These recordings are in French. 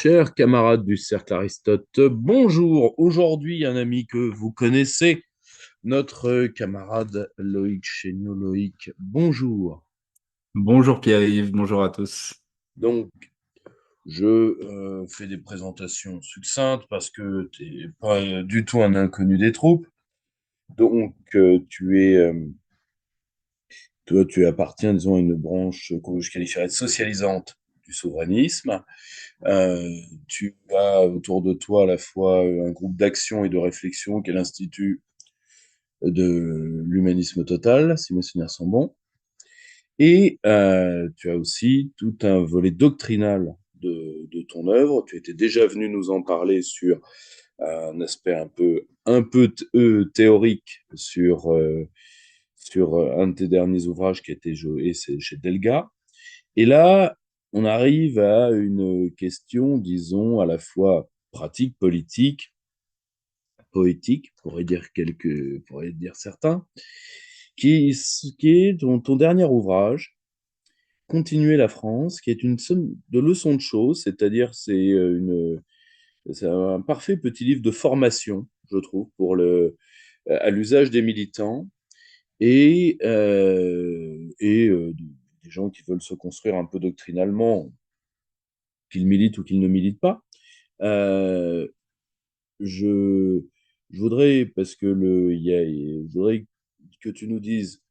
Chers camarades du Cercle Aristote, bonjour. Aujourd'hui, un ami que vous connaissez, notre camarade Loïc Chéniaud. Loïc, bonjour. Bonjour Pierre-Yves, bonjour à tous. Donc, je fais des présentations succinctes parce que tu n'es pas du tout un inconnu des troupes. Donc, toi, tu appartiens, disons, à une branche que je qualifierais de socialisante du souverainisme. Euh, Tu as autour de toi à la fois un groupe d'action et de réflexion qui est l'Institut de l'humanisme total, si mes souvenirs sont bons. Et tu as aussi tout un volet doctrinal de ton œuvre. Tu étais déjà venu nous en parler sur un aspect théorique sur un de tes derniers ouvrages qui a été joué chez Delga. Et là, on arrive à une question, disons, à la fois pratique, politique, poétique, pourrait dire certains, qui est ton dernier ouvrage, Continuer la France, qui est une somme de leçons de choses, c'est-à-dire c'est un parfait petit livre de formation, je trouve, à l'usage des militants et des gens qui veulent se construire un peu doctrinalement, qu'ils militent ou qu'ils ne militent pas. Euh, je, je voudrais, parce que je voudrais que tu nous dises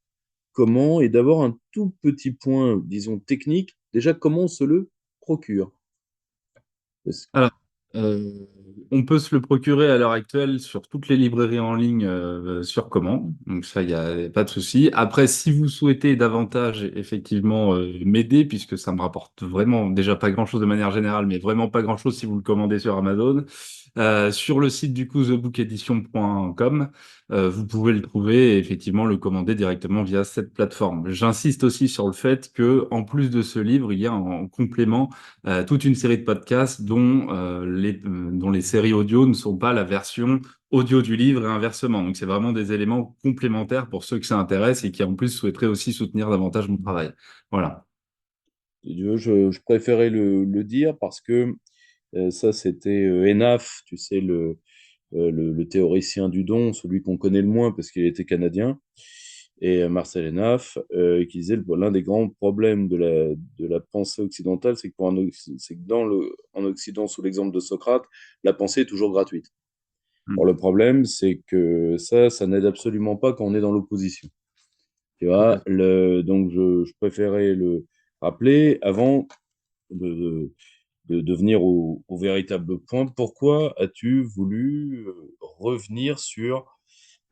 comment, et d'abord un tout petit point, disons, technique, déjà comment on se le procure. Parce- Alors, on peut se le procurer à l'heure actuelle sur toutes les librairies en ligne sur commande, donc ça, il n'y a pas de souci. Après, si vous souhaitez davantage effectivement m'aider, puisque ça me rapporte vraiment déjà pas grand-chose de manière générale, mais vraiment pas grand-chose si vous le commandez sur Amazon, sur le site du coup thebookedition.com, vous pouvez le trouver et effectivement le commander directement via cette plateforme. J'insiste aussi sur le fait que, en plus de ce livre, il y a en complément toute une série de podcasts dont les séries audio ne sont pas la version audio du livre et inversement. Donc, c'est vraiment des éléments complémentaires pour ceux que ça intéresse et qui, en plus, souhaiteraient aussi soutenir davantage mon travail. Voilà. Si tu veux, je préférais le dire parce que ça, c'était Enaf, tu sais, le théoricien du don, celui qu'on connaît le moins parce qu'il était canadien, et Marcel Enaf, qui disait l'un des grands problèmes de la pensée occidentale, c'est que, c'est que en Occident, sous l'exemple de Socrate, la pensée est toujours gratuite. Or, Mm. le problème, c'est que ça n'aide absolument pas quand on est dans l'opposition. Tu Tout à vois, fait. donc je préférais le rappeler avant de, de venir au véritable point. Pourquoi as-tu voulu revenir sur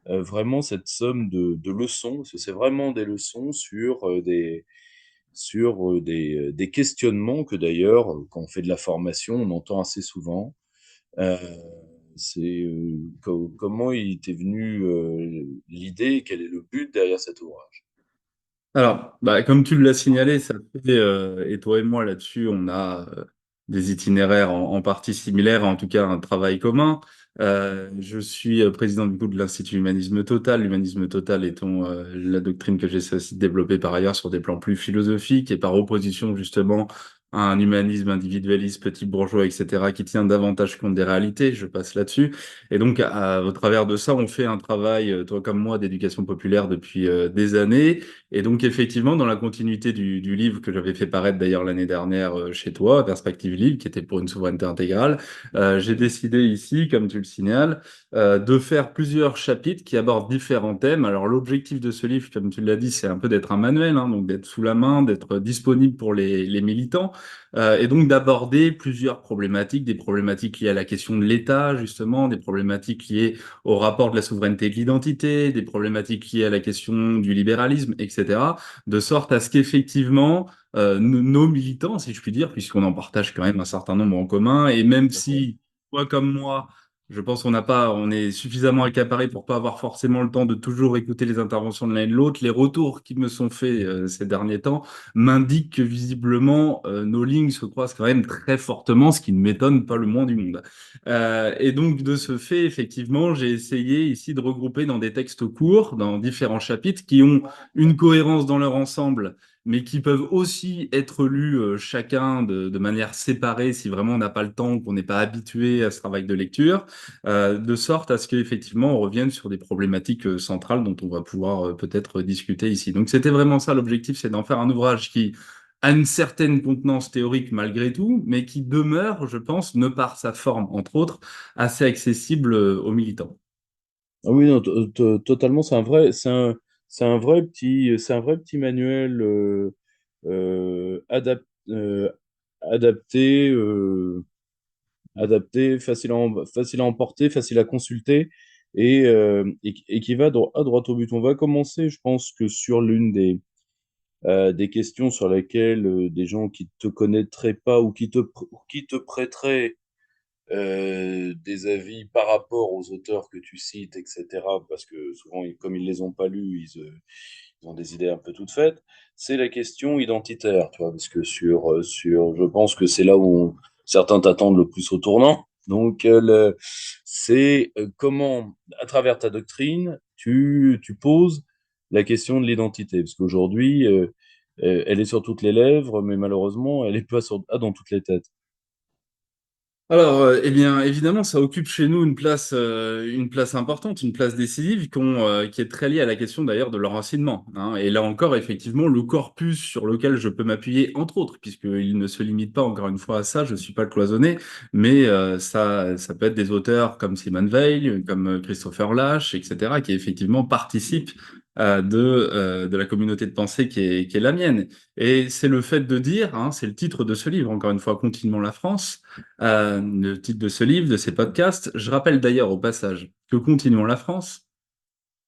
vraiment cette somme de leçons? Parce que c'est vraiment des leçons sur des questionnements que d'ailleurs, quand on fait de la formation, on entend assez souvent. Euh, comment il t'est venu l'idée, quel est le but derrière cet ouvrage? Alors, bah, comme tu l'as signalé, ça fait, et toi et moi là-dessus, on a des itinéraires en partie similaires, en tout cas un travail commun. Je suis président du coup de l'Institut Humanisme Total, l'humanisme total étant la doctrine que j'essaie aussi de développer par ailleurs sur des plans plus philosophiques et par opposition justement à un humanisme individualiste, petit bourgeois, etc., qui tient davantage compte des réalités. Je passe là-dessus. Et donc, au travers de ça, on fait un travail, toi comme moi, d'éducation populaire depuis des années. Et donc, effectivement, dans la continuité du livre que j'avais fait paraître d'ailleurs l'année dernière chez toi, Perspective Livre, qui était pour une souveraineté intégrale, j'ai décidé ici, comme tu le signales, de faire plusieurs chapitres qui abordent différents thèmes. Alors, l'objectif de ce livre, comme tu l'as dit, c'est un peu d'être un manuel, hein, donc d'être sous la main, d'être disponible pour les militants, et donc d'aborder plusieurs problématiques, des problématiques liées à la question de l'État, justement, des problématiques liées au rapport de la souveraineté et de l'identité, des problématiques liées à la question du libéralisme, etc., de sorte à ce qu'effectivement, nos militants, si je puis dire, puisqu'on en partage quand même un certain nombre en commun, et même Tout à fait. si, toi comme moi, Je pense on est suffisamment accaparé pour pas avoir forcément le temps de toujours écouter les interventions de l'un et de l'autre. Les retours qui me sont faits ces derniers temps m'indiquent que visiblement nos lignes se croisent quand même très fortement, ce qui ne m'étonne pas le moins du monde. Et donc de ce fait, effectivement, j'ai essayé ici de regrouper dans des textes courts, dans différents chapitres qui ont une cohérence dans leur ensemble, mais qui peuvent aussi être lus chacun de manière séparée si vraiment on n'a pas le temps, qu'on n'est pas habitué à ce travail de lecture, de sorte à ce qu'effectivement on revienne sur des problématiques centrales dont on va pouvoir peut-être discuter ici. Donc c'était vraiment ça l'objectif, c'est d'en faire un ouvrage qui a une certaine contenance théorique malgré tout, mais qui demeure, je pense, ne par sa forme, entre autres, assez accessible aux militants. Ah oui, non, totalement, c'est un vrai petit manuel euh, adapté, adapté, facile à emporter, facile à consulter et qui va à droit au but. On va commencer, je pense, que sur l'une des questions sur lesquelles des gens qui te connaîtraient pas ou qui te prêteraient des avis par rapport aux auteurs que tu cites, etc., parce que souvent, comme ils les ont pas lus, ils ont des idées un peu toutes faites, c'est la question identitaire, tu vois, parce que je pense que c'est là où certains t'attendent le plus au tournant. Donc, c'est comment, à travers ta doctrine, tu poses la question de l'identité, parce qu'aujourd'hui, elle est sur toutes les lèvres, mais malheureusement, elle est pas dans toutes les têtes. Alors, eh bien, évidemment, ça occupe chez nous une place importante, une place décisive, qui est très liée à la question d'ailleurs de l'enracinement, hein. Et là encore, effectivement, le corpus sur lequel je peux m'appuyer, entre autres, puisqu'il ne se limite pas encore une fois à ça, je suis pas cloisonné, mais ça peut être des auteurs comme Simone Weil, comme Christopher Lasch, etc., qui effectivement participent de la communauté de pensée qui est la mienne. Et c'est le fait de dire, hein, c'est le titre de ce livre, encore une fois, Continuons la France, le titre de ce livre, de ces podcasts. Je rappelle d'ailleurs au passage que Continuons la France,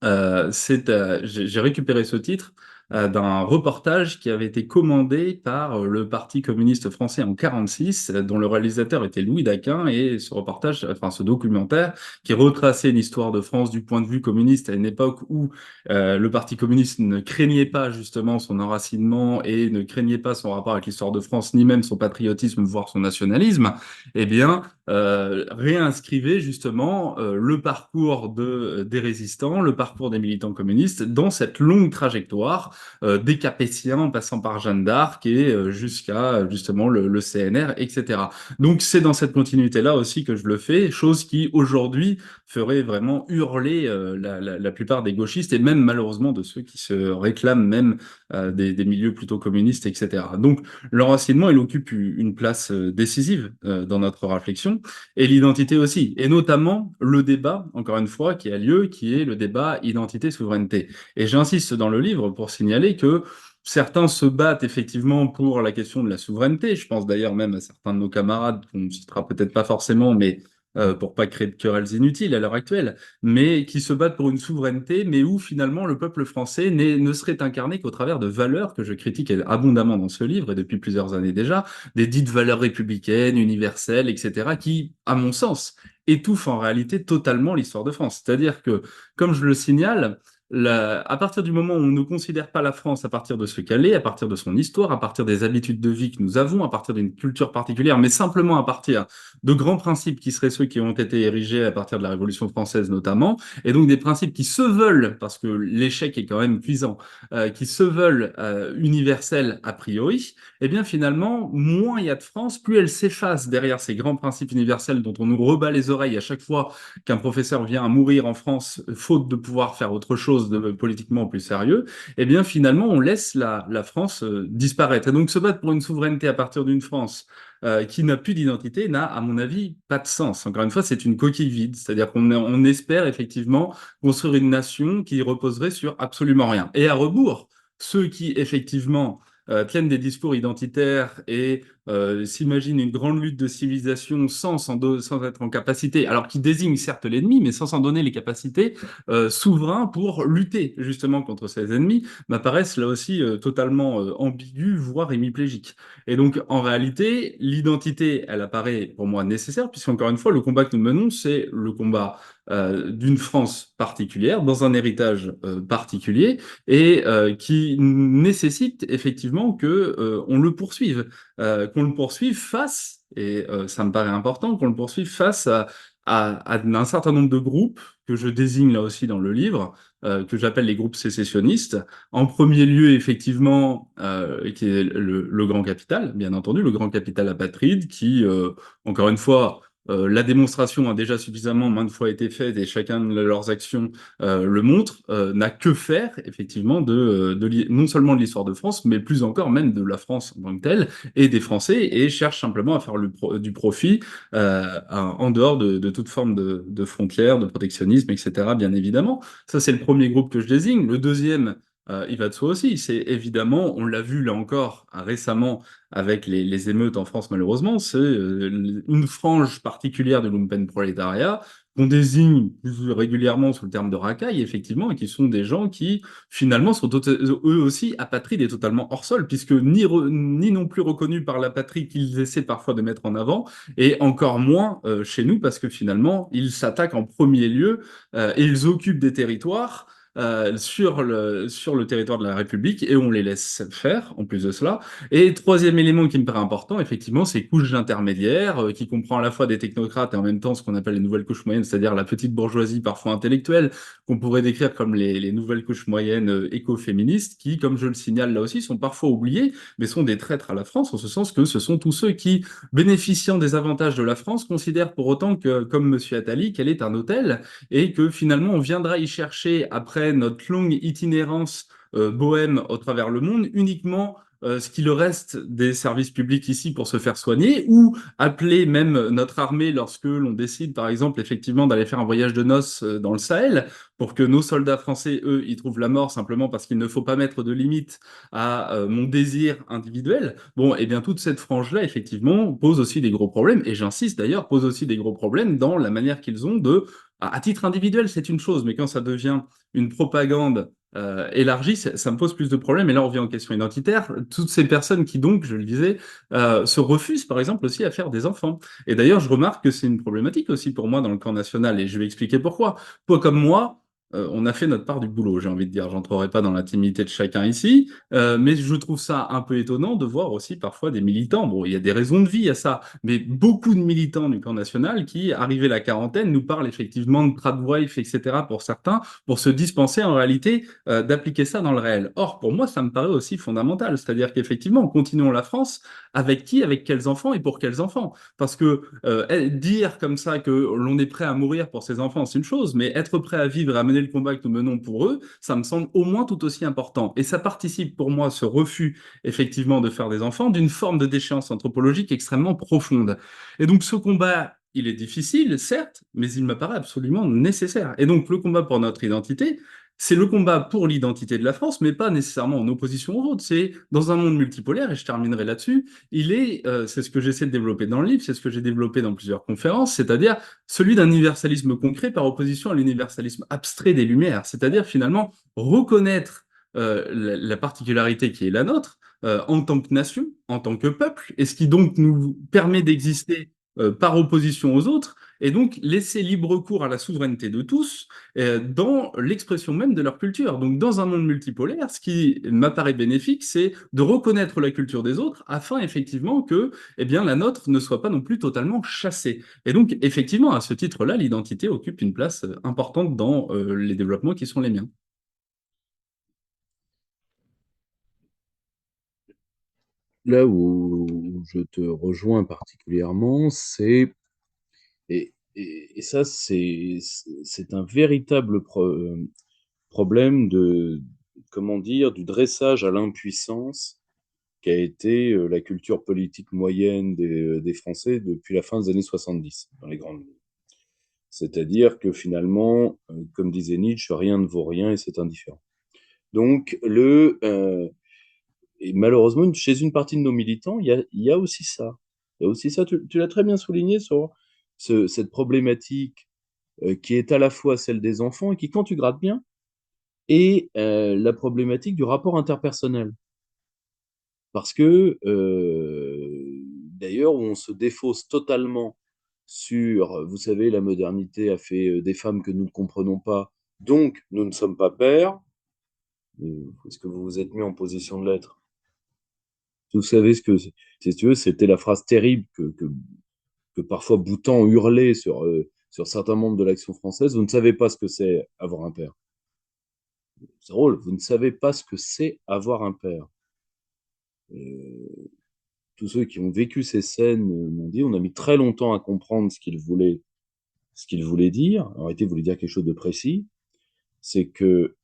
j'ai récupéré ce titre d'un reportage qui avait été commandé par le Parti communiste français en 46, dont le réalisateur était Louis Daquin, et ce reportage, enfin ce documentaire, qui retraçait une histoire de France du point de vue communiste à une époque où le Parti communiste ne craignait pas justement son enracinement et ne craignait pas son rapport avec l'histoire de France, ni même son patriotisme, voire son nationalisme. Eh bien, réinscrivait justement le parcours des résistants, le parcours des militants communistes dans cette longue trajectoire des Capétiens en passant par Jeanne d'Arc et jusqu'à justement le CNR, etc. Donc c'est dans cette continuité-là aussi que je le fais, chose qui aujourd'hui ferait vraiment hurler la plupart des gauchistes et même malheureusement de ceux qui se réclament même des milieux plutôt communistes, etc. Donc l'enracinement, il occupe une place décisive dans notre réflexion, et l'identité aussi, et notamment le débat, encore une fois, qui a lieu, qui est le débat identité-souveraineté. Et j'insiste dans le livre pour signaler que certains se battent effectivement pour la question de la souveraineté. Je pense d'ailleurs même à certains de nos camarades, qu'on ne citera peut-être pas forcément, mais pour pas créer de querelles inutiles à l'heure actuelle, mais qui se battent pour une souveraineté, mais où finalement le peuple français ne serait incarné qu'au travers de valeurs que je critique abondamment dans ce livre et depuis plusieurs années déjà, des dites valeurs républicaines, universelles, etc., qui, à mon sens, étouffent en réalité totalement l'histoire de France. C'est-à-dire que, comme je le signale, à partir du moment où on ne considère pas la France à partir de ce qu'elle est, à partir de son histoire, à partir des habitudes de vie que nous avons, à partir d'une culture particulière, mais simplement à partir de grands principes qui seraient ceux qui ont été érigés à partir de la Révolution française notamment, et donc des principes qui se veulent, parce que l'échec est quand même cuisant, qui se veulent universels a priori, eh bien finalement, moins il y a de France, plus elle s'efface derrière ces grands principes universels dont on nous rebat les oreilles à chaque fois qu'un professeur vient à mourir en France, faute de pouvoir faire autre chose de politiquement plus sérieux, eh bien finalement, on laisse la France disparaître. Et donc se battre pour une souveraineté à partir d'une France qui n'a plus d'identité n'a, à mon avis, pas de sens. Encore une fois, c'est une coquille vide, c'est-à-dire on espère effectivement construire une nation qui reposerait sur absolument rien. Et à rebours, ceux qui effectivement tiennent des discours identitaires et s'imaginent une grande lutte de civilisation sans être en capacité, alors qu'ils désignent certes l'ennemi, mais sans s'en donner les capacités souverains pour lutter justement contre ces ennemis, m'apparaissent là aussi totalement ambigus, voire hémiplégiques. Et donc, en réalité, l'identité, elle apparaît pour moi nécessaire, puisqu'encore une fois, le combat que nous menons, c'est le combat d'une France particulière, dans un héritage particulier, et qui nécessite effectivement que on le poursuive, qu'on le poursuive face, et ça me paraît important, qu'on le poursuive face à un certain nombre de groupes que je désigne là aussi dans le livre, que j'appelle les groupes sécessionnistes. En premier lieu, effectivement, qui est le grand capital, bien entendu, le grand capital apatride, qui, encore une fois, la démonstration a déjà suffisamment maintes fois été faite et chacun de leurs actions le montre, n'a que faire, effectivement, non seulement de l'histoire de France, mais plus encore même de la France en tant que telle, et des Français, et cherche simplement à faire du profit en dehors de toute forme de frontières, de protectionnisme, etc., bien évidemment. Ça, c'est le premier groupe que je désigne. Le deuxième, il va de soi aussi, c'est évidemment, on l'a vu là encore récemment avec les émeutes en France, malheureusement, c'est une frange particulière de lumpenprolétariat qu'on désigne plus régulièrement sous le terme de racailles, effectivement, et qui sont des gens qui, finalement, sont eux aussi apatrides et totalement hors sol, puisque ni non plus reconnus par la patrie qu'ils essaient parfois de mettre en avant, et encore moins chez nous, parce que finalement, ils s'attaquent en premier lieu et ils occupent des territoires sur le territoire de la République et on les laisse faire, en plus de cela. Et troisième élément qui me paraît important, effectivement, c'est couches intermédiaires, qui comprend à la fois des technocrates et en même temps ce qu'on appelle les nouvelles couches moyennes, c'est-à-dire la petite bourgeoisie parfois intellectuelle, qu'on pourrait décrire comme les nouvelles couches moyennes écoféministes, qui, comme je le signale là aussi, sont parfois oubliées, mais sont des traîtres à la France, en ce sens que ce sont tous ceux qui, bénéficiant des avantages de la France, considèrent pour autant que, comme Monsieur Attali, qu'elle est un hôtel et que finalement on viendra y chercher après notre longue itinérance bohème au travers le monde uniquement ce qu'il reste des services publics ici pour se faire soigner, ou appeler même notre armée lorsque l'on décide, par exemple, effectivement, d'aller faire un voyage de noces dans le Sahel, pour que nos soldats français, eux, y trouvent la mort simplement parce qu'il ne faut pas mettre de limite à mon désir individuel. Bon, et bien toute cette frange-là, effectivement, pose aussi des gros problèmes, et j'insiste d'ailleurs, pose aussi des gros problèmes dans la manière qu'ils ont de à titre individuel, c'est une chose, mais quand ça devient une propagande élargie, ça me pose plus de problèmes. Et là, on revient en question identitaire. Toutes ces personnes qui, donc, je le disais, se refusent, par exemple, aussi à faire des enfants. Et d'ailleurs, je remarque que c'est une problématique aussi pour moi dans le camp national, et je vais expliquer pourquoi. Toi comme moi, on a fait notre part du boulot, j'ai envie de dire. J'entrerai pas dans l'intimité de chacun ici, mais je trouve ça un peu étonnant de voir aussi parfois des militants. Bon, il y a des raisons de vie à ça, mais beaucoup de militants du camp national qui, arrivés à la quarantaine, nous parlent effectivement de tradwife, etc. pour certains, pour se dispenser en réalité d'appliquer ça dans le réel. Or, pour moi, ça me paraît aussi fondamental, c'est-à-dire qu'effectivement, continuons la France avec qui, avec quels enfants et pour quels enfants. Parce que dire comme ça que l'on est prêt à mourir pour ses enfants, c'est une chose, mais être prêt à vivre et à mener le combat que nous menons pour eux, ça me semble au moins tout aussi important. Et ça participe pour moi, ce refus effectivement de faire des enfants, d'une forme de déchéance anthropologique extrêmement profonde. Et donc ce combat, il est difficile, certes, mais il me paraît absolument nécessaire. Et donc le combat pour notre identité, c'est le combat pour l'identité de la France, mais pas nécessairement en opposition aux autres. C'est dans un monde multipolaire, et je terminerai là-dessus, c'est ce que j'essaie de développer dans le livre, c'est ce que j'ai développé dans plusieurs conférences, c'est-à-dire celui d'un universalisme concret par opposition à l'universalisme abstrait des Lumières, c'est-à-dire finalement reconnaître la particularité qui est la nôtre en tant que nation, en tant que peuple, et ce qui donc nous permet d'exister par opposition aux autres, et donc laisser libre cours à la souveraineté de tous dans l'expression même de leur culture. Donc dans un monde multipolaire, ce qui m'apparaît bénéfique, c'est de reconnaître la culture des autres afin effectivement que eh bien, la nôtre ne soit pas non plus totalement chassée. Et donc effectivement, à ce titre-là, l'identité occupe une place importante dans les développements qui sont les miens. Là où je te rejoins particulièrement, et ça, c'est un véritable problème de, comment dire, du dressage à l'impuissance qu'a été la culture politique moyenne des Français depuis la fin des années 70, dans les grandes lignes. C'est-à-dire que finalement, comme disait Nietzsche, rien ne vaut rien et c'est indifférent. Donc, et malheureusement, chez une partie de nos militants, il y a aussi ça. Il y a aussi ça. Tu l'as très bien souligné sur cette problématique qui est à la fois celle des enfants et qui, quand tu grattes bien, est la problématique du rapport interpersonnel. Parce que, d'ailleurs, on se défausse totalement sur, vous savez, la modernité a fait des femmes que nous ne comprenons pas, donc nous ne sommes pas pères. Est-ce que vous vous êtes mis en position de l'être? Vous savez ce que, si tu veux, c'était la phrase terrible que parfois Boutan hurlait sur certains membres de l'Action française. Vous ne savez pas ce que c'est avoir un père. C'est drôle, vous ne savez pas ce que c'est avoir un père. Euh, tous ceux qui ont vécu ces scènes m'ont dit, on a mis très longtemps à comprendre ce qu'il voulait dire. En réalité, il voulait dire quelque chose de précis. C'est que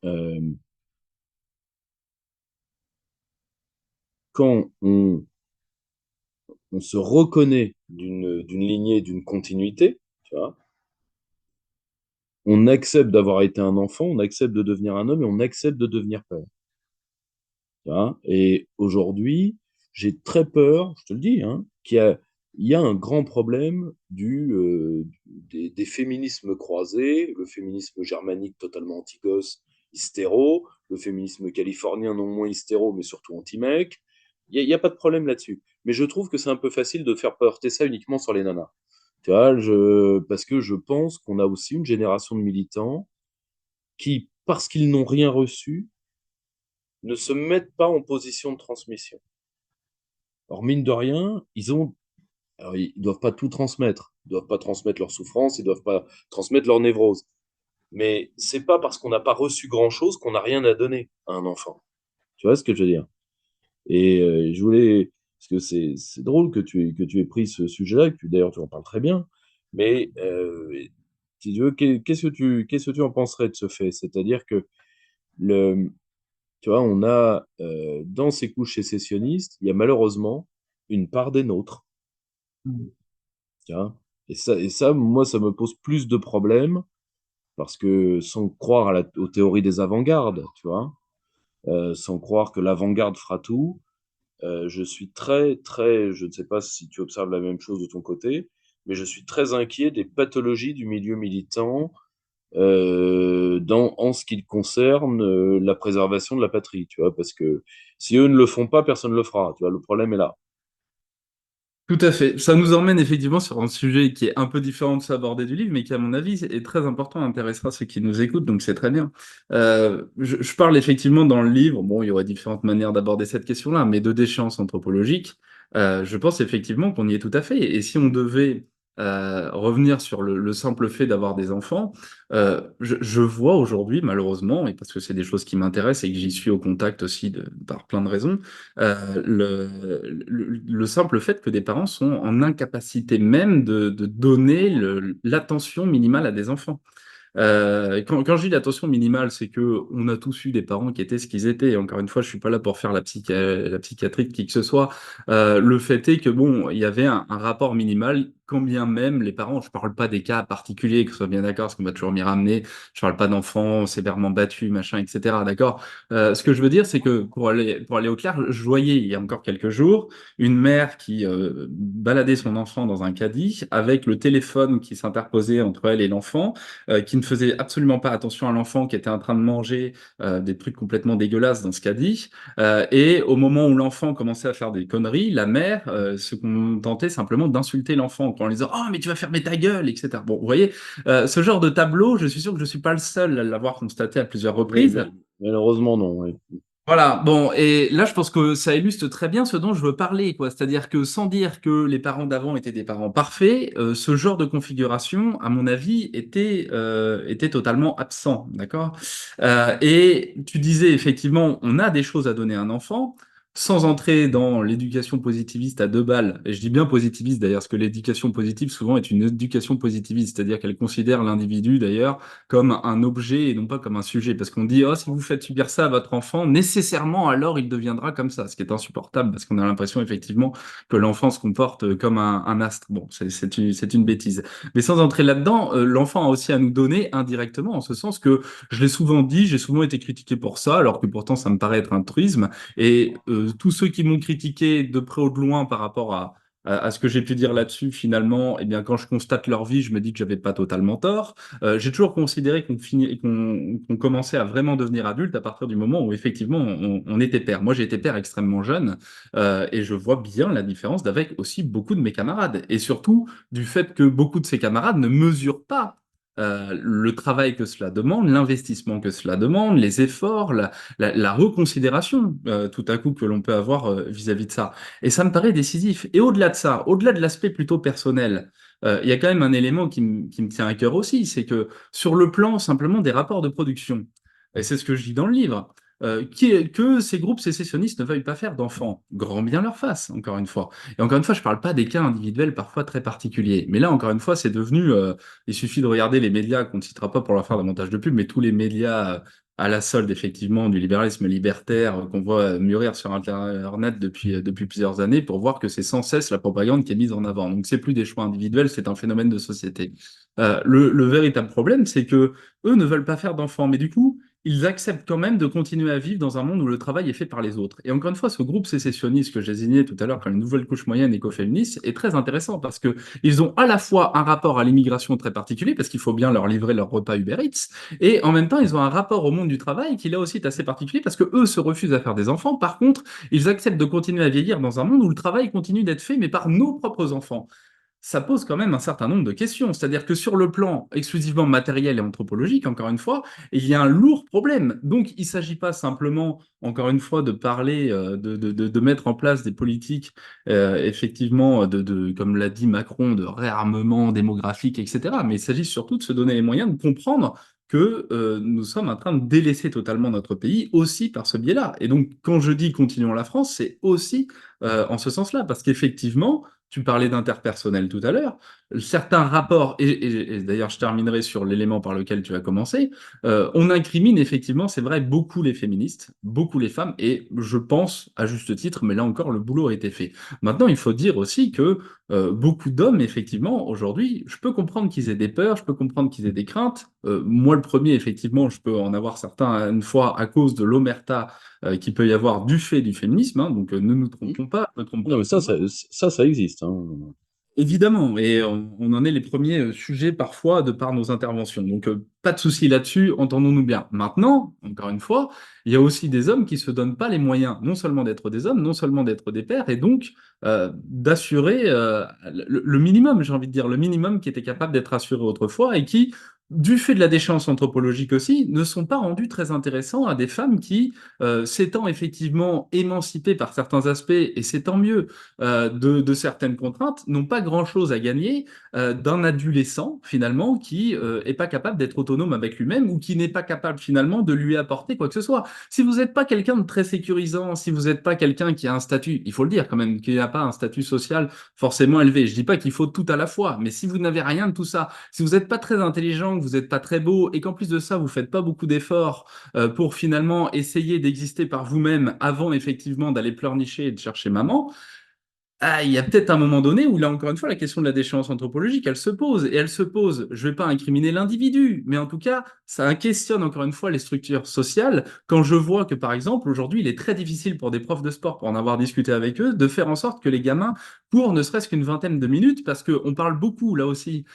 quand on se reconnaît d'une lignée, d'une continuité, tu vois, on accepte d'avoir été un enfant, on accepte de devenir un homme et on accepte de devenir père. Tu vois. Et aujourd'hui, j'ai très peur, je te le dis, hein, il y a un grand problème des féminismes croisés, le féminisme germanique totalement anti-gosse, hystéro, le féminisme californien non moins hystéro, mais surtout anti-mec. Il y a pas de problème là-dessus. Mais je trouve que c'est un peu facile de faire porter ça uniquement sur les nanas. Tu vois, parce que je pense qu'on a aussi une génération de militants qui, parce qu'ils n'ont rien reçu, ne se mettent pas en position de transmission. Alors, mine de rien, alors, ils doivent pas tout transmettre. Ils doivent pas transmettre leur souffrance, ils doivent pas transmettre leur névrose. Mais c'est pas parce qu'on n'a pas reçu grand-chose qu'on n'a rien à donner à un enfant. Tu vois ce que je veux dire? Et je voulais, parce que c'est drôle que tu aies pris ce sujet-là, et puis d'ailleurs tu en parles très bien, mais si tu veux, qu'est-ce que tu en penserais de ce fait? C'est-à-dire que le, tu vois, on a dans ces couches sécessionnistes, il y a malheureusement une part des nôtres. Tu vois. Et ça, moi, ça me pose plus de problèmes parce que sans croire aux théories des avant-gardes, tu vois, sans croire que l'avant-garde fera tout, je suis je ne sais pas si tu observes la même chose de ton côté, mais je suis très inquiet des pathologies du milieu militant en ce qui concerne la préservation de la patrie, tu vois, parce que si eux ne le font pas, personne ne le fera, tu vois, le problème est là. Tout à fait. Ça nous emmène effectivement sur un sujet qui est un peu différent de ce abordé du livre, mais qui, à mon avis, est très important, intéressera ceux qui nous écoutent, donc c'est très bien. Je parle effectivement dans le livre, bon, il y aurait différentes manières d'aborder cette question-là, mais de déchéance anthropologique, je pense effectivement qu'on y est tout à fait. Et si on devait revenir sur le simple fait d'avoir des enfants, je vois aujourd'hui, malheureusement, et parce que c'est des choses qui m'intéressent et que j'y suis au contact aussi par plein de raisons, le simple fait que des parents sont en incapacité même de donner l'attention minimale à des enfants. Quand je dis l'attention minimale, c'est que on a tous eu des parents qui étaient ce qu'ils étaient. Et encore une fois, je suis pas là pour faire la psychiatrie de qui que ce soit. Le fait est que bon, il y avait un rapport minimal, quand bien même les parents. Je parle pas des cas particuliers, que ce soit bien d'accord, parce qu'on va toujours m'y ramener. Je parle pas d'enfants sévèrement battus, machin, etc. D'accord. Ce que je veux dire, c'est que pour aller au clair, je voyais il y a encore quelques jours une mère qui baladait son enfant dans un caddie avec le téléphone qui s'interposait entre elle et l'enfant, qui ne faisait absolument pas attention à l'enfant qui était en train de manger des trucs complètement dégueulasses dans ce caddie. Et au moment où l'enfant commençait à faire des conneries, la mère se contentait simplement d'insulter l'enfant en lui disant «Oh, mais tu vas fermer ta gueule», etc. Bon, vous voyez, ce genre de tableau, je suis sûr que je suis pas le seul à l'avoir constaté à plusieurs Oui, reprises. malheureusement, non. Oui. Voilà, bon, et là je pense que ça illustre très bien ce dont je veux parler, quoi. C'est-à-dire que sans dire que les parents d'avant étaient des parents parfaits, ce genre de configuration, à mon avis, était totalement absent, d'accord? Et tu disais effectivement, on a des choses à donner à un enfant, sans entrer dans l'éducation positiviste à deux balles. Et je dis bien positiviste d'ailleurs, parce que l'éducation positive souvent est une éducation positiviste, c'est-à-dire qu'elle considère l'individu d'ailleurs comme un objet et non pas comme un sujet. Parce qu'on dit, oh, si vous faites subir ça à votre enfant, nécessairement alors il deviendra comme ça, ce qui est insupportable parce qu'on a l'impression effectivement que l'enfant se comporte comme un astre. Bon, c'est une bêtise. Mais sans entrer là-dedans, l'enfant a aussi à nous donner indirectement, en ce sens que je l'ai souvent dit, j'ai souvent été critiqué pour ça, alors que pourtant ça me paraît être un truisme. Et tous ceux qui m'ont critiqué de près ou de loin par rapport à ce que j'ai pu dire là-dessus, finalement, eh bien, quand je constate leur vie, je me dis que j'avais pas totalement tort. J'ai toujours considéré qu'on commençait à vraiment devenir adulte à partir du moment où effectivement on était père. Moi, j'ai été père extrêmement jeune et je vois bien la différence d'avec aussi beaucoup de mes camarades et surtout du fait que beaucoup de ces camarades ne mesurent pas le travail que cela demande, l'investissement que cela demande, les efforts, la reconsidération tout à coup que l'on peut avoir vis-à-vis de ça. Et ça me paraît décisif. Et au-delà de ça, au-delà de l'aspect plutôt personnel, il y a quand même un élément qui me tient à cœur aussi, c'est que sur le plan simplement des rapports de production, et c'est ce que je dis dans le livre, que ces groupes sécessionnistes ne veuillent pas faire d'enfants, grand bien leur face, encore une fois. Et encore une fois, je parle pas des cas individuels parfois très particuliers, mais là, encore une fois, c'est devenu, il suffit de regarder les médias qu'on ne citera pas pour leur faire davantage de pub, mais tous les médias à la solde, effectivement, du libéralisme libertaire qu'on voit mûrir sur Internet depuis plusieurs années pour voir que c'est sans cesse la propagande qui est mise en avant. Donc, c'est plus des choix individuels, c'est un phénomène de société. Le véritable problème, c'est que eux ne veulent pas faire d'enfants, mais du coup, ils acceptent quand même de continuer à vivre dans un monde où le travail est fait par les autres. Et encore une fois, ce groupe sécessionniste que j'ai désigné tout à l'heure comme une nouvelle couche moyenne écoféministe est très intéressant parce que ils ont à la fois un rapport à l'immigration très particulier, parce qu'il faut bien leur livrer leur repas Uber Eats, et en même temps, ils ont un rapport au monde du travail qui là aussi est assez particulier parce que eux se refusent à faire des enfants. Par contre, ils acceptent de continuer à vieillir dans un monde où le travail continue d'être fait, mais par nos propres enfants. Ça pose quand même un certain nombre de questions. C'est-à-dire que sur le plan exclusivement matériel et anthropologique, encore une fois, il y a un lourd problème. Donc, il ne s'agit pas simplement, encore une fois, de parler, de mettre en place des politiques, effectivement, comme l'a dit Macron, de réarmement démographique, etc. Mais il s'agit surtout de se donner les moyens de comprendre que nous sommes en train de délaisser totalement notre pays aussi par ce biais-là. Et donc, quand je dis continuons la France, c'est aussi en ce sens-là, parce qu'effectivement, tu parlais d'interpersonnel tout à l'heure. Certains rapports, et d'ailleurs je terminerai sur l'élément par lequel tu as commencé, on incrimine effectivement, c'est vrai, beaucoup les féministes, beaucoup les femmes, et je pense, à juste titre, mais là encore, le boulot a été fait. Maintenant, il faut dire aussi que beaucoup d'hommes, effectivement, aujourd'hui, je peux comprendre qu'ils aient des peurs, je peux comprendre qu'ils aient des craintes. Moi, le premier, effectivement, je peux en avoir certains, une fois, à cause de l'omerta qu'il peut y avoir du fait du féminisme, hein, donc ne nous Hmm. trompons pas, ne trompons Non, pas mais tout le monde. ça existe, hein. Évidemment, et on en est les premiers sujets parfois de par nos interventions. Donc, pas de souci là-dessus, entendons-nous bien. Maintenant, encore une fois, il y a aussi des hommes qui se donnent pas les moyens, non seulement d'être des hommes, non seulement d'être des pères, et donc d'assurer le minimum, j'ai envie de dire, le minimum qui était capable d'être assuré autrefois et qui, du fait de la déchéance anthropologique aussi, ne sont pas rendus très intéressants à des femmes qui, s'étant effectivement émancipées par certains aspects, et c'est tant mieux, de certaines contraintes, n'ont pas grand-chose à gagner d'un adolescent, finalement, qui est pas capable d'être autonome avec lui-même ou qui n'est pas capable, finalement, de lui apporter quoi que ce soit. Si vous n'êtes pas quelqu'un de très sécurisant, si vous n'êtes pas quelqu'un qui a un statut, il faut le dire quand même, qui n'a pas un statut social forcément élevé, je dis pas qu'il faut tout à la fois, mais si vous n'avez rien de tout ça, si vous n'êtes pas très intelligent, que vous n'êtes pas très beau, et qu'en plus de ça, vous faites pas beaucoup d'efforts pour finalement essayer d'exister par vous-même avant effectivement d'aller pleurnicher et de chercher maman, ah, il y a peut-être un moment donné où, là, encore une fois, la question de la déchéance anthropologique, elle se pose. Et elle se pose, je ne vais pas incriminer l'individu, mais en tout cas, ça questionne, encore une fois, les structures sociales. Quand je vois que, par exemple, aujourd'hui, il est très difficile pour des profs de sport, pour en avoir discuté avec eux, de faire en sorte que les gamins courent ne serait-ce qu'une vingtaine de minutes, parce qu'on parle beaucoup, là aussi,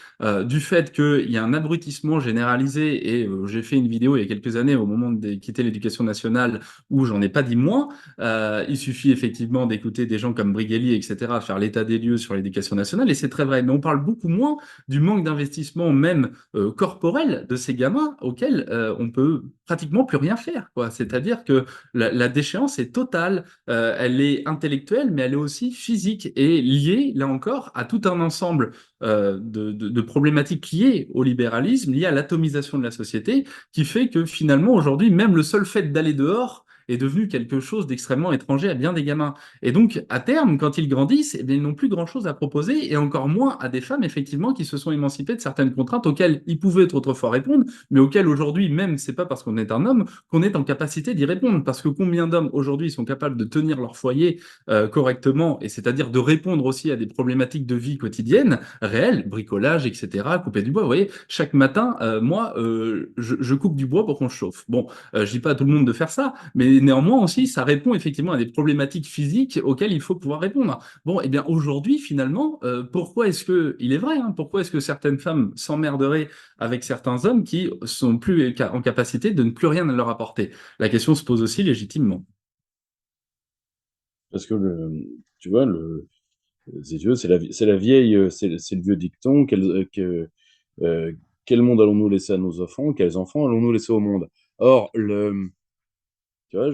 du fait qu'il y a un abrutissement généralisé. Et j'ai fait une vidéo il y a quelques années, au moment de quitter l'éducation nationale, où j'en ai pas dit moins. Il suffit effectivement d'écouter des gens comme Brigelli, etc., faire l'état des lieux sur l'éducation nationale, et c'est très vrai. Mais on parle beaucoup moins du manque d'investissement, même corporel, de ces gamins auxquels on peut pratiquement plus rien faire, quoi. C'est-à-dire que la déchéance est totale, elle est intellectuelle, mais elle est aussi physique et liée, là encore, à tout un ensemble de problématiques liées au libéralisme, liées à l'atomisation de la société, qui fait que finalement, aujourd'hui, même le seul fait d'aller dehors est devenu quelque chose d'extrêmement étranger à bien des gamins. Et donc, à terme, quand ils grandissent, eh bien, ils n'ont plus grand-chose à proposer, et encore moins à des femmes, effectivement, qui se sont émancipées de certaines contraintes auxquelles ils pouvaient autrefois répondre, mais auxquelles aujourd'hui, même, c'est pas parce qu'on est un homme qu'on est en capacité d'y répondre. Parce que combien d'hommes aujourd'hui sont capables de tenir leur foyer correctement, et c'est-à-dire de répondre aussi à des problématiques de vie quotidienne, réelles, bricolage, etc., couper du bois. Vous voyez, chaque matin, moi, je coupe du bois pour qu'on se chauffe. Bon, je dis pas à tout le monde de faire ça, mais et néanmoins aussi, ça répond effectivement à des problématiques physiques auxquelles il faut pouvoir répondre. Bon, eh bien aujourd'hui, finalement, pourquoi est-ce que, il est vrai, hein, pourquoi est-ce que certaines femmes s'emmerderaient avec certains hommes qui sont plus en capacité de ne plus rien leur apporter? La question se pose aussi légitimement. Parce que tu vois, si tu veux, c'est la vieille, c'est le vieux dicton, euh, quel monde allons-nous laisser à nos enfants, quels enfants allons-nous laisser au monde? Or, tu vois,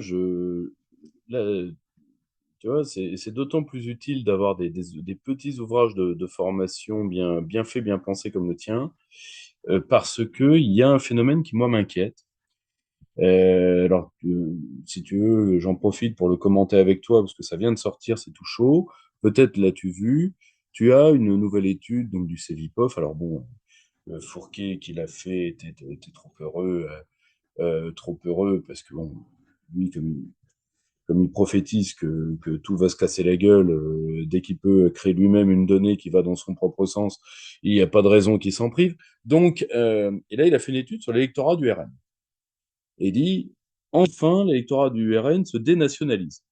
là, tu vois, c'est d'autant plus utile d'avoir des petits ouvrages de formation bien faits, bien pensés comme le tien, parce que il y a un phénomène qui, moi, m'inquiète. Alors, si tu veux, j'en profite pour le commenter avec toi, parce que ça vient de sortir, c'est tout chaud. Peut-être l'as-tu vu. Tu as une nouvelle étude donc, du CEVIPOF. Alors bon, Fourquet qui l'a fait était trop heureux, parce que bon, lui, comme il prophétise que tout va se casser la gueule dès qu'il peut créer lui-même une donnée qui va dans son propre sens, il n'y a pas de raison qu'il s'en prive. Donc, et là, il a fait une étude sur l'électorat du RN et dit, enfin, l'électorat du RN se dénationalise.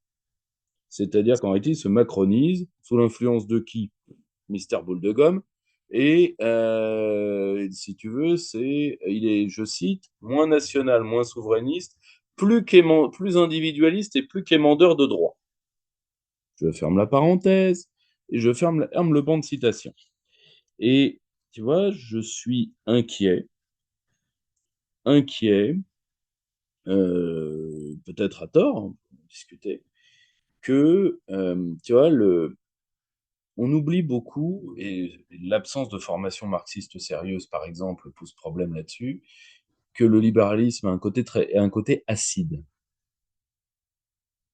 C'est-à-dire qu'en réalité, il se macronise sous l'influence de qui? Mister Boule de Gomme. Et si tu veux, il est, je cite, moins national, moins souverainiste, plus individualiste et plus quémandeur de droit. Je ferme la parenthèse et ferme le banc de citation. Et tu vois, je suis inquiet, peut-être à tort, on peut en discuter, que tu vois, on oublie beaucoup, et l'absence de formation marxiste sérieuse, par exemple, pose problème là-dessus, que le libéralisme a un côté acide.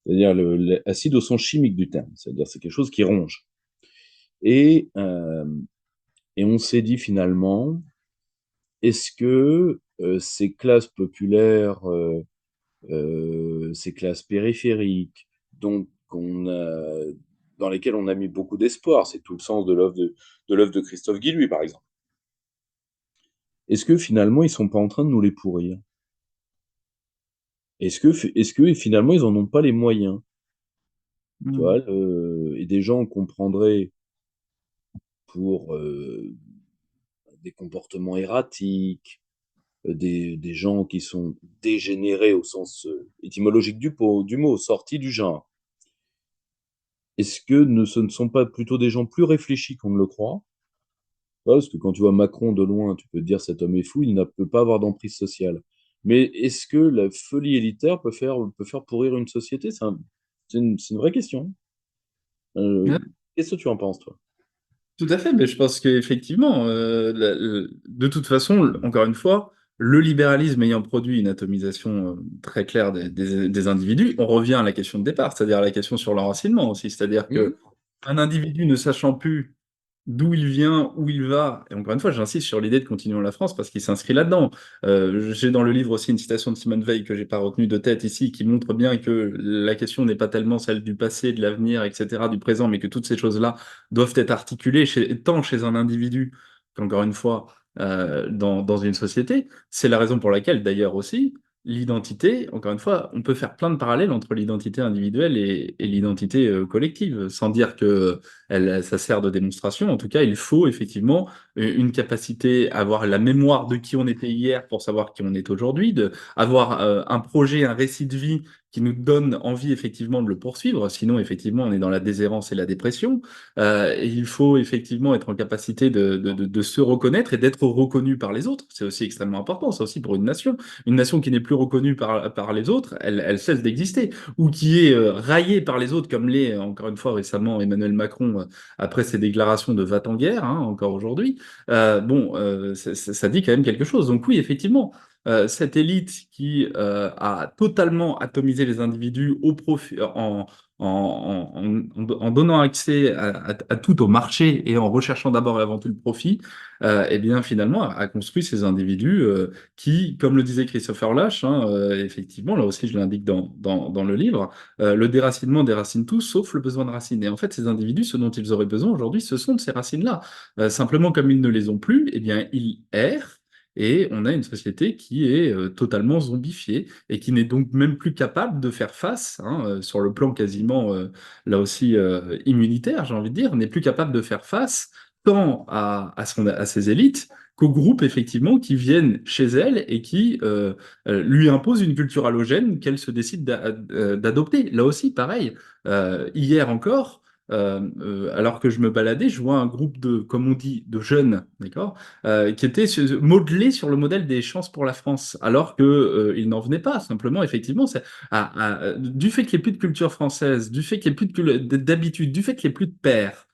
C'est-à-dire acide au sens chimique du terme. C'est-à-dire c'est quelque chose qui ronge. Et, euh, et on s'est dit finalement, est-ce que ces classes populaires, ces classes périphériques, donc dans lesquelles on a mis beaucoup d'espoir, c'est tout le sens de l'œuvre de Christophe Guilluy, par exemple, est-ce que finalement ils sont pas en train de nous les pourrir? Est-ce que finalement ils en ont pas les moyens? Tu vois, Hmm. et des gens qu'on prendrait pour des comportements erratiques, des gens qui sont dégénérés au sens étymologique du mot, sortis du genre. Est-ce que ce ne sont pas plutôt des gens plus réfléchis qu'on ne le croit? Ouais, parce que quand tu vois Macron de loin, tu peux te dire cet homme est fou, il ne peut pas avoir d'emprise sociale. Mais est-ce que la folie élitaire peut faire pourrir une société? C'est une vraie question. Euh, Qu'est-ce que tu en penses, toi? Tout à fait, mais je pense qu'effectivement, de toute façon, encore une fois, le libéralisme ayant produit une atomisation très claire des individus, on revient à la question de départ, c'est-à-dire à la question sur l'enracinement aussi, c'est-à-dire Hmm. que un individu ne sachant plus d'où il vient, où il va. Et encore une fois, j'insiste sur l'idée de continuer la France parce qu'il s'inscrit là-dedans. J'ai dans le livre aussi une citation de Simone Veil que j'ai pas retenue de tête ici, qui montre bien que la question n'est pas tellement celle du passé, de l'avenir, etc., du présent, mais que toutes ces choses-là doivent être articulées tant chez un individu qu'encore une fois dans une société. C'est la raison pour laquelle, d'ailleurs aussi, l'identité, encore une fois, on peut faire plein de parallèles entre l'identité individuelle et l'identité collective, sans dire que ça sert de démonstration. En tout cas, il faut effectivement une capacité à avoir la mémoire de qui on était hier pour savoir qui on est aujourd'hui, de avoir un projet, un récit de vie qui nous donne envie effectivement de le poursuivre. Sinon, effectivement, on est dans la déshérence et la dépression. Et il faut effectivement être en capacité de se reconnaître et d'être reconnu par les autres. C'est aussi extrêmement important, ça aussi pour une nation. Une nation qui n'est plus reconnue par les autres, elle cesse d'exister. Ou qui est raillée par les autres, comme l'est encore une fois récemment Emmanuel Macron après ses déclarations de va-t-en guerre, hein, encore aujourd'hui. Bon, ça dit quand même quelque chose. Donc oui, effectivement, cette élite qui a totalement atomisé les individus au profit, en donnant accès à tout au marché et en recherchant d'abord et avant tout le profit, eh bien finalement a construit ces individus qui, comme le disait Christopher Lasch, hein, effectivement, là aussi je l'indique dans le livre, le déracinement déracine tout sauf le besoin de racines. Et en fait, ces individus, ce dont ils auraient besoin aujourd'hui, ce sont de ces racines-là. Simplement, comme ils ne les ont plus, eh bien ils errent. et on a une société qui est totalement zombifiée et qui n'est donc même plus capable de faire face, hein, sur le plan quasiment, là aussi, immunitaire, j'ai envie de dire, n'est plus capable de faire face tant à ses élites qu'aux groupes, effectivement, qui viennent chez elle et qui lui imposent une culture halogène qu'elle se décide d'adopter. Là aussi, pareil, hier encore, alors que je me baladais, je vois un groupe de, comme on dit, de jeunes, d'accord, qui était modelé sur le modèle des Chances pour la France, alors que il n'en venait pas. Simplement, effectivement, du fait qu'il n'y ait plus de culture française, du fait qu'il n'y ait plus d'habitude, du fait qu'il n'y ait plus de pères,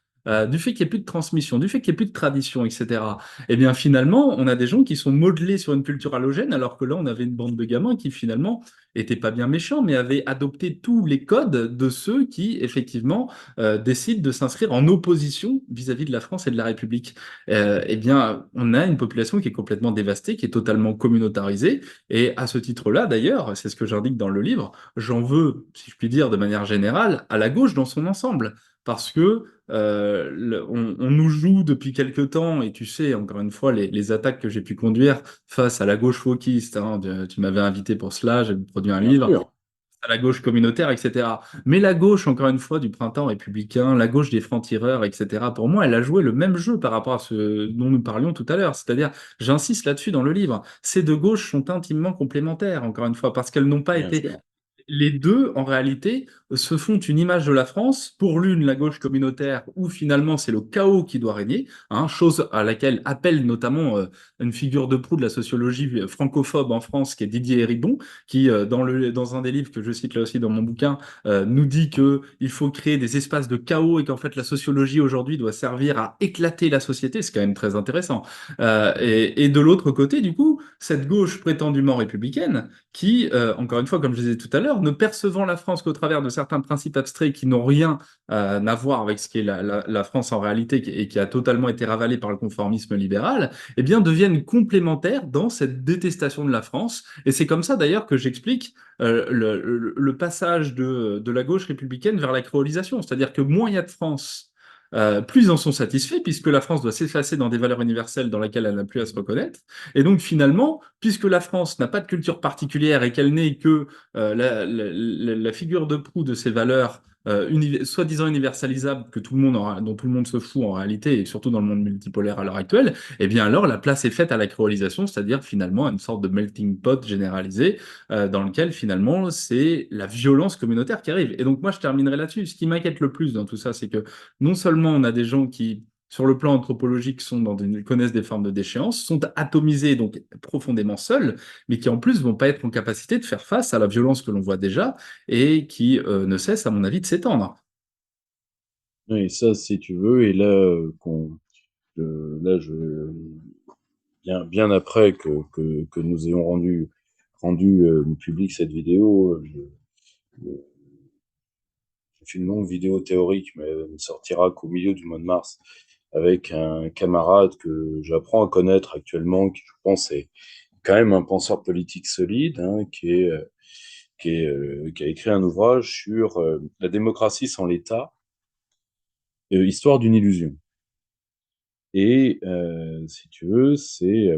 du fait qu'il n'y ait plus de transmission, du fait qu'il n'y ait plus de tradition, etc. Eh bien, finalement, on a des gens qui sont modelés sur une culture halogène, alors que là, on avait une bande de gamins qui, finalement, étaient pas bien méchants, mais avaient adopté tous les codes de ceux qui, effectivement, décident de s'inscrire en opposition vis-à-vis de la France et de la République. Eh bien, on a une population qui est complètement dévastée, qui est totalement communautarisée, et à ce titre-là, d'ailleurs, c'est ce que j'indique dans le livre, j'en veux, si je puis dire, de manière générale, à la gauche dans son ensemble, parce que on nous joue depuis quelque temps, et tu sais, encore une fois, les attaques que j'ai pu conduire face à la gauche wokiste, hein, tu m'avais invité pour cela, j'ai produit un Bien livre, sûr. à la gauche communautaire, etc. Mais la gauche, encore une fois, du printemps républicain, la gauche des francs-tireurs, etc., pour moi, elle a joué le même jeu par rapport à ce dont nous parlions tout à l'heure. C'est-à-dire, j'insiste là-dessus dans le livre, ces deux gauches sont intimement complémentaires, encore une fois, parce qu'elles n'ont pas Bien été sûr. les deux, en réalité, se font une image de la France. Pour l'une, la gauche communautaire, où finalement c'est le chaos qui doit régner, hein, chose à laquelle appelle notamment une figure de proue de la sociologie francophobe en France, qui est Didier Héribon, qui, dans un des livres que je cite là aussi dans mon bouquin, nous dit que il faut créer des espaces de chaos et qu'en fait la sociologie aujourd'hui doit servir à éclater la société. C'est quand même très intéressant. Et de l'autre côté, du coup, cette gauche prétendument républicaine, qui, encore une fois, comme je disais tout à l'heure, ne percevant la France qu'au travers de certains principes abstraits qui n'ont rien à voir avec ce qu'est la France en réalité et qui a totalement été ravalée par le conformisme libéral, eh bien, deviennent complémentaires dans cette détestation de la France. Et c'est comme ça, d'ailleurs, que j'explique le passage de la gauche républicaine vers la créolisation. C'est-à-dire que moins il y a de France, plus ils en sont satisfaits, puisque la France doit s'effacer dans des valeurs universelles dans lesquelles elle n'a plus à se reconnaître. Et donc finalement, puisque la France n'a pas de culture particulière et qu'elle n'est que la figure de proue de ces valeurs soi-disant universalisables que tout le monde dont tout le monde se fout en réalité, et surtout dans le monde multipolaire à l'heure actuelle, eh bien alors la place est faite à la créolisation, c'est-à-dire finalement à une sorte de melting pot généralisé dans lequel finalement c'est la violence communautaire qui arrive. Et donc moi je terminerai là-dessus. Ce qui m'inquiète le plus dans tout ça, c'est que non seulement on a des gens qui sur le plan anthropologique, connaissent des formes de déchéance, sont atomisés, donc profondément seuls, mais qui en plus vont pas être en capacité de faire face à la violence que l'on voit déjà et qui ne cesse, à mon avis, de s'étendre. Oui, ça, si tu veux, et là, là, bien après que nous ayons rendu public cette vidéo, j'ai fait une longue vidéo théorique, mais elle ne sortira qu'au milieu du mois de mars, avec un camarade que j'apprends à connaître actuellement, qui je pense est quand même un penseur politique solide, hein, qui a écrit un ouvrage sur la démocratie sans l'État, histoire d'une illusion. Et si tu veux, c'est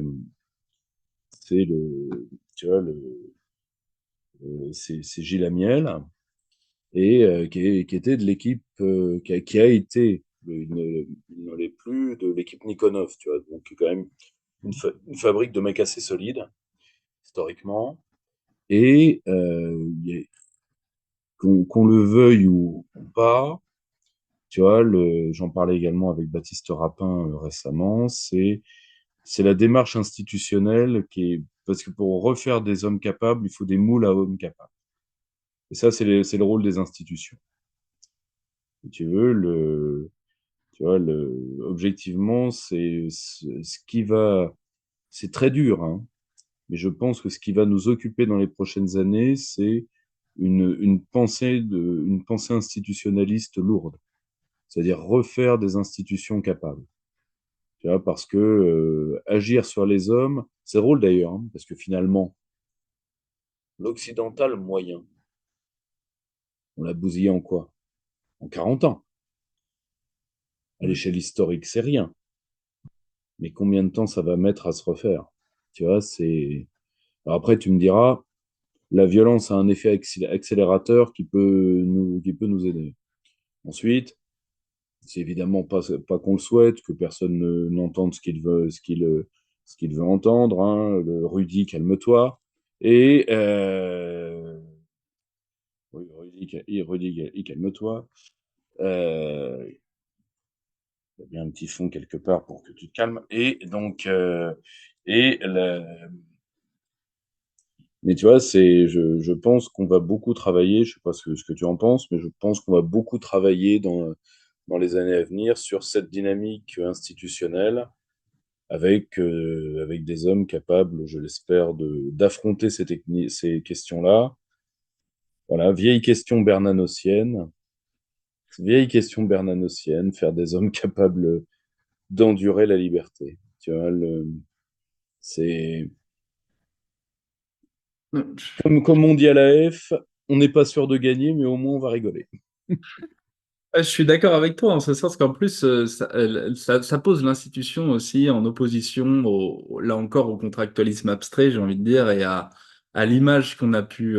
tu vois, c'est Gilles Amiel, et qui était de l'équipe, qui a été, il ne l'est plus, de l'équipe Nikonov, tu vois, donc quand même une fabrique de mecs assez solide, historiquement, et qu'on le veuille ou pas, tu vois, j'en parlais également avec Baptiste Rapin récemment, c'est la démarche institutionnelle qui est, parce que pour refaire des hommes capables, il faut des moules à hommes capables. Et ça, c'est le rôle des institutions. Si tu veux, tu vois, objectivement, ce qui va, c'est très dur, hein, mais je pense que ce qui va nous occuper dans les prochaines années, c'est une pensée institutionnaliste lourde. C'est-à-dire refaire des institutions capables. Tu vois, parce que agir sur les hommes, c'est drôle d'ailleurs, hein, parce que finalement, l'occidental moyen, on l'a bousillé en quoi? En 40 ans. À l'échelle historique, c'est rien. Mais combien de temps ça va mettre à se refaire? Tu vois, c'est... Alors après, tu me diras, la violence a un effet accélérateur qui peut nous aider. Ensuite, c'est évidemment pas qu'on le souhaite, que personne n'entende ce qu'il veut entendre. Hein. Le Rudy, calme-toi. Et oui, Rudy, calme-toi. Il y a bien un petit fond quelque part pour que tu te calmes. Et donc, et le- mais tu vois, je pense qu'on va beaucoup travailler, je sais pas ce que tu en penses, mais je pense qu'on va beaucoup travailler dans les années à venir sur cette dynamique institutionnelle avec des hommes capables, je l'espère, d'affronter ces questions-là. Voilà, vieille question bernanocienne, faire des hommes capables d'endurer la liberté. Tu vois, c'est comme on dit à la F, on n'est pas sûr de gagner, mais au moins on va rigoler. Ouais, je suis d'accord avec toi en ce sens qu'en plus, ça pose l'institution aussi en opposition, là encore, au contractualisme abstrait, j'ai envie de dire, et à l'image qu'on a pu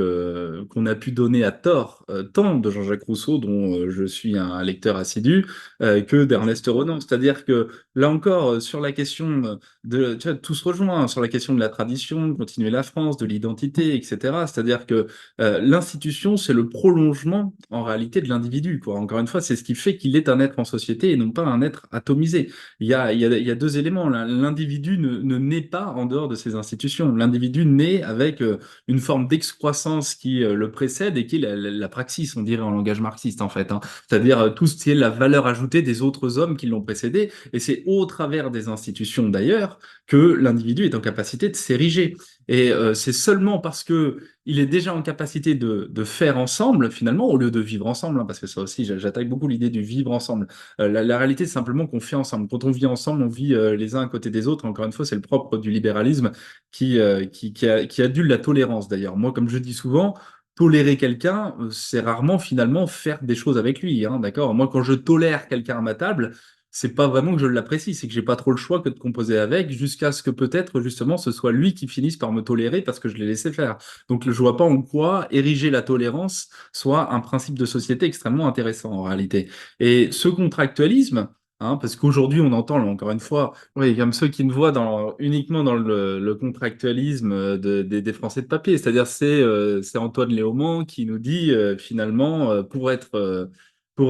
donner à tort, tant de Jean-Jacques Rousseau, dont je suis un lecteur assidu, que Moi, je d'Ernest Renan. C'est-à-dire que, là encore, sur la question tu vois, tout se rejoint, hein, sur la question de la tradition, de continuer la France, de l'identité, etc. C'est-à-dire que l'institution, c'est le prolongement, en réalité, de l'individu, quoi. Encore une fois, c'est ce qui fait qu'il est un être en société et non pas un être atomisé. Il y a deux éléments, là. L'individu ne naît pas en dehors de ces institutions. L'individu naît avec une forme d'excroissance qui le précède et qui est la praxis, on dirait en langage marxiste, en fait, hein. C'est-à-dire tout ce qui est la valeur ajoutée des autres hommes qui l'ont précédé. Et c'est au travers des institutions, d'ailleurs, que l'individu est en capacité de s'ériger. Et c'est seulement parce que il est déjà en capacité de faire ensemble, finalement, au lieu de vivre ensemble, hein, parce que ça aussi, j'attaque beaucoup l'idée du vivre ensemble. La réalité, c'est simplement qu'on fait ensemble. Quand on vit ensemble, on vit les uns à côté des autres. Encore une fois, c'est le propre du libéralisme qui adule la tolérance, d'ailleurs. Moi, comme je dis souvent, tolérer quelqu'un, c'est rarement, finalement, faire des choses avec lui, hein, d'accord? Moi, quand je tolère quelqu'un à ma table, c'est pas vraiment que je l'apprécie, c'est que j'ai pas trop le choix que de composer avec, jusqu'à ce que peut-être justement ce soit lui qui finisse par me tolérer parce que je l'ai laissé faire. Donc je vois pas en quoi ériger la tolérance soit un principe de société extrêmement intéressant en réalité. Et ce contractualisme, hein, parce qu'aujourd'hui on entend là, encore une fois, oui, comme ceux qui ne voient uniquement dans le contractualisme des Français de papier, c'est-à-dire c'est Antoine Léaumont qui nous dit finalement pour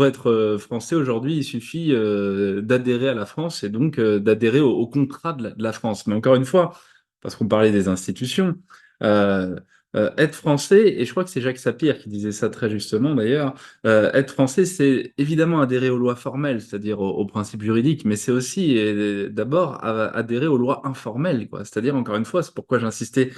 être français aujourd'hui, il suffit d'adhérer à la France et donc d'adhérer au contrat de la France. Mais encore une fois, parce qu'on parlait des institutions, euh, être français, et je crois que c'est Jacques Sapir qui disait ça très justement d'ailleurs, être français, c'est évidemment adhérer aux lois formelles, c'est-à-dire aux principes juridiques, mais c'est aussi d'abord adhérer aux lois informelles, quoi. C'est-à-dire, encore une fois, c'est pourquoi j'insistais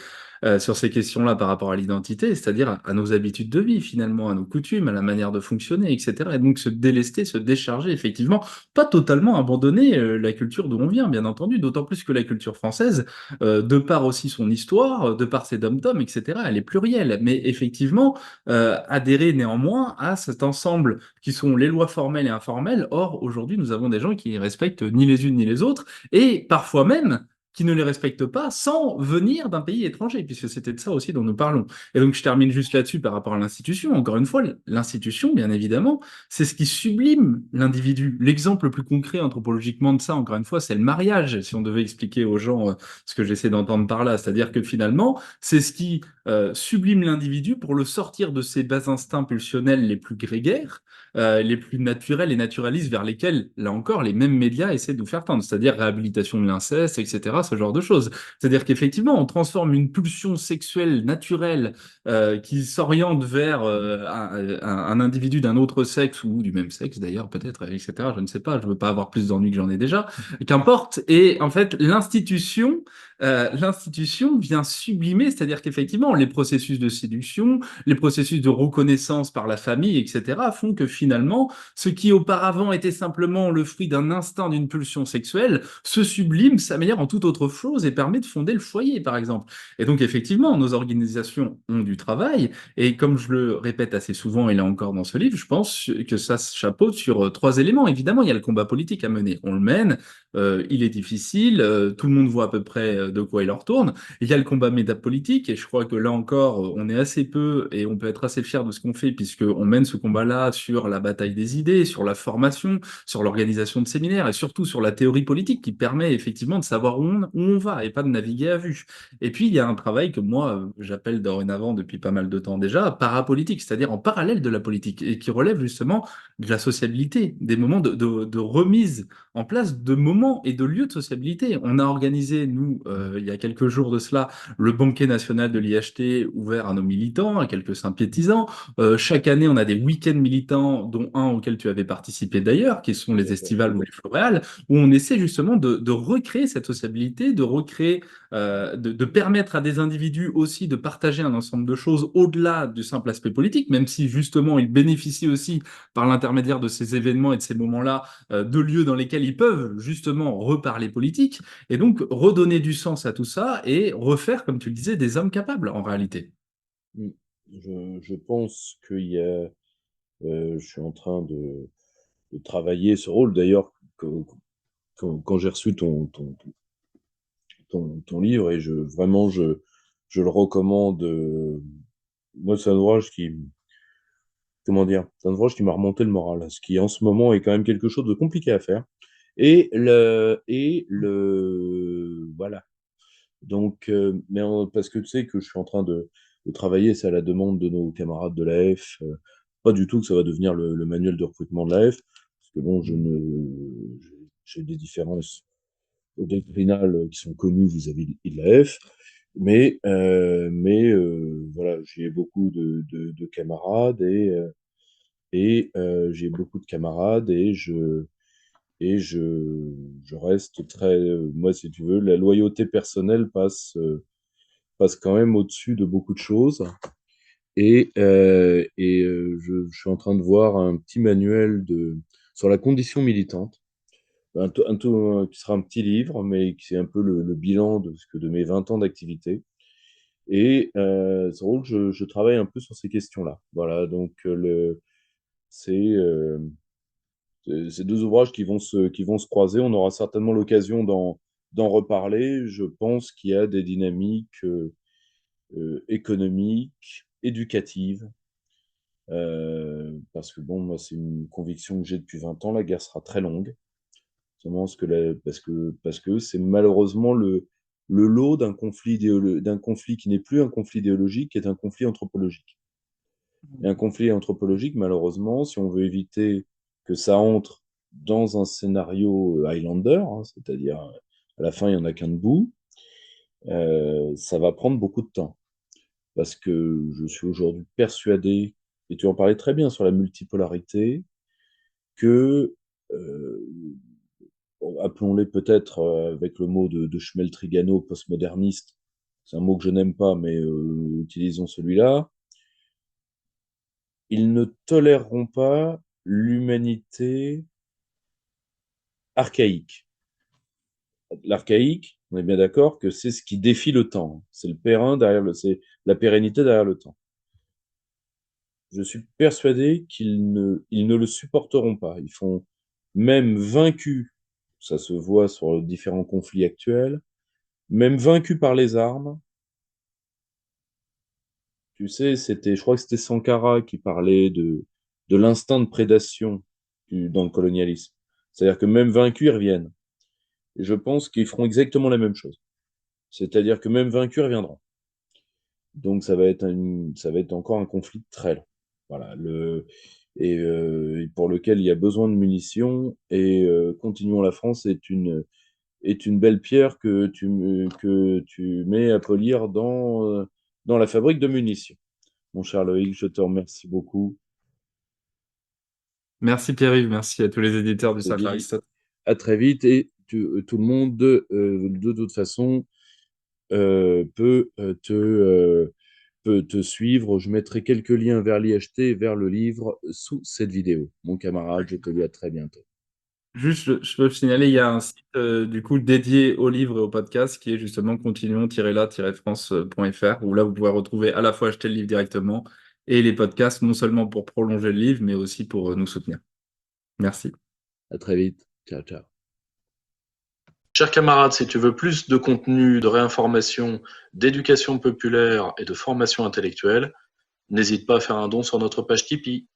sur ces questions-là par rapport à l'identité, c'est-à-dire à nos habitudes de vie finalement, à nos coutumes, à la manière de fonctionner, etc. Et donc se délester, se décharger, effectivement, pas totalement abandonner la culture d'où on vient, bien entendu, d'autant plus que la culture française, de par aussi son histoire, de par ses dom-toms, etc., elle est plurielle. Mais effectivement, adhérer néanmoins à cet ensemble qui sont les lois formelles et informelles. Or, aujourd'hui, nous avons des gens qui ne respectent ni les unes ni les autres, et parfois même qui ne les respectent pas sans venir d'un pays étranger, puisque c'était de ça aussi dont nous parlons. Et donc, je termine juste là-dessus par rapport à l'institution. Encore une fois, l'institution, bien évidemment, c'est ce qui sublime l'individu. L'exemple le plus concret anthropologiquement de ça, encore une fois, c'est le mariage, si on devait expliquer aux gens ce que j'essaie d'entendre par là. C'est-à-dire que finalement, c'est ce qui sublime l'individu pour le sortir de ses bas instincts pulsionnels les plus grégaires, les plus naturels et naturalistes vers lesquels, là encore, les mêmes médias essaient de nous faire tendre, c'est-à-dire réhabilitation de l'inceste, etc., ce genre de choses. C'est-à-dire qu'effectivement, on transforme une pulsion sexuelle naturelle qui s'oriente vers un individu d'un autre sexe ou du même sexe d'ailleurs, peut-être, etc., je ne sais pas, je veux pas avoir plus d'ennuis que j'en ai déjà, qu'importe. Et en fait, l'institution vient sublimer, c'est-à-dire qu'effectivement, les processus de séduction, les processus de reconnaissance par la famille, etc., font que finalement, ce qui auparavant était simplement le fruit d'un instinct, d'une pulsion sexuelle, se sublime, s'améliore en toute autre chose et permet de fonder le foyer, par exemple. Et donc, effectivement, nos organisations ont du travail, et comme je le répète assez souvent, et là encore dans ce livre, je pense que ça se chapeaute sur trois éléments. Évidemment, il y a le combat politique à mener. On le mène, il est difficile, tout le monde voit à peu près de quoi il en retourne. Il y a le combat métapolitique, et je crois que là encore, on est assez peu et on peut être assez fier de ce qu'on fait, puisqu'on mène ce combat-là sur la bataille des idées, sur la formation, sur l'organisation de séminaires et surtout sur la théorie politique qui permet effectivement de savoir où on va et pas de naviguer à vue. Et puis, il y a un travail que moi, j'appelle dorénavant depuis pas mal de temps déjà, parapolitique, c'est-à-dire en parallèle de la politique, et qui relève justement de la sociabilité, des moments de remise en place de moments et de lieux de sociabilité. On a organisé, nous, il y a quelques jours de cela, le banquet national de l'IHT ouvert à nos militants, à quelques sympathisants. Chaque année, on a des week-ends militants, dont un auquel tu avais participé d'ailleurs, qui sont Tout à les fait. estivales ou les floréales, où on essaie justement de recréer cette sociabilité, de recréer de permettre à des individus aussi de partager un ensemble de choses au-delà du simple aspect politique, même si justement ils bénéficient aussi par l'intermédiaire de ces événements et de ces moments-là de lieux dans lesquels ils peuvent justement reparler politique, et donc redonner du sens à tout ça et refaire, comme tu le disais, des hommes capables en réalité. Mm. Je pense qu'il y a, je suis en train de travailler ce rôle. D'ailleurs, quand j'ai reçu ton livre, et vraiment, je le recommande. Moi, c'est un ouvrage comment dire, c'est un ouvrage qui m'a remonté le moral, ce qui en ce moment est quand même quelque chose de compliqué à faire. Voilà. Donc, parce que tu sais que je suis en train de travailler, c'est à la demande de nos camarades de l'AF. Pas du tout que ça va devenir le manuel de recrutement de l'AF, parce que bon, j'ai des différences doctrinales qui sont connues vis-à-vis de l'AF, voilà, j'ai beaucoup de camarades, j'ai beaucoup de camarades, et je reste très, moi, si tu veux, la loyauté personnelle passe quand même au-dessus de beaucoup de choses. Je suis en train de voir un petit manuel sur la condition militante, qui sera un petit livre, mais qui est un peu le bilan de mes 20 ans d'activité. C'est drôle, je travaille un peu sur ces questions-là. Voilà, donc c'est c'est deux ouvrages qui vont se croiser. On aura certainement l'occasion d'en reparler. Je pense qu'il y a des dynamiques économiques, éducatives, parce que bon, moi, c'est une conviction que j'ai depuis 20 ans. La guerre sera très longue. Seulement parce que c'est malheureusement le lot d'un conflit qui n'est plus un conflit idéologique, qui est un conflit anthropologique. Et un conflit anthropologique, malheureusement, si on veut éviter que ça entre dans un scénario Highlander, hein, c'est-à-dire à la fin, il n'y en a qu'un debout, ça va prendre beaucoup de temps. Parce que je suis aujourd'hui persuadé, et tu en parlais très bien sur la multipolarité, que, appelons-les peut-être avec le mot de Schmeltrigano, postmoderniste, c'est un mot que je n'aime pas, mais utilisons celui-là, ils ne toléreront pas l'humanité archaïque. L'archaïque, on est bien d'accord que c'est ce qui défie le temps. C'est le périn c'est la pérennité derrière le temps. Je suis persuadé ils ne le supporteront pas. Ils font, même vaincus, ça se voit sur différents conflits actuels, même vaincus par les armes. Tu sais, je crois que c'était Sankara qui parlait de l'instinct de prédation dans le colonialisme. C'est-à-dire que même vaincus, ils reviennent. Et je pense qu'ils feront exactement la même chose. C'est-à-dire que même vaincus, ils reviendront. Donc ça va être encore un conflit très long. Voilà, et pour lequel il y a besoin de munitions. Et Continuons la France est une belle pierre que tu mets à polir dans la fabrique de munitions. Mon cher Loïc, je te remercie beaucoup. Merci Pierre-Yves, merci à tous les éditeurs du Je te Cercle dis Aristote. à très vite, et tout le monde, de toute façon, peut te suivre. Je mettrai quelques liens vers l'IHT et vers le livre sous cette vidéo. Mon camarade, je te dis à très bientôt. Juste, je peux signaler, il y a un site du coup dédié aux livres et aux podcasts qui est justement continuons-la-france.fr, où là vous pouvez retrouver à la fois acheter le livre directement et les podcasts, non seulement pour prolonger le livre, mais aussi pour nous soutenir. Merci. À très vite. Ciao, ciao. Cher camarade, si tu veux plus de contenu, de réinformation, d'éducation populaire et de formation intellectuelle, n'hésite pas à faire un don sur notre page Tipeee.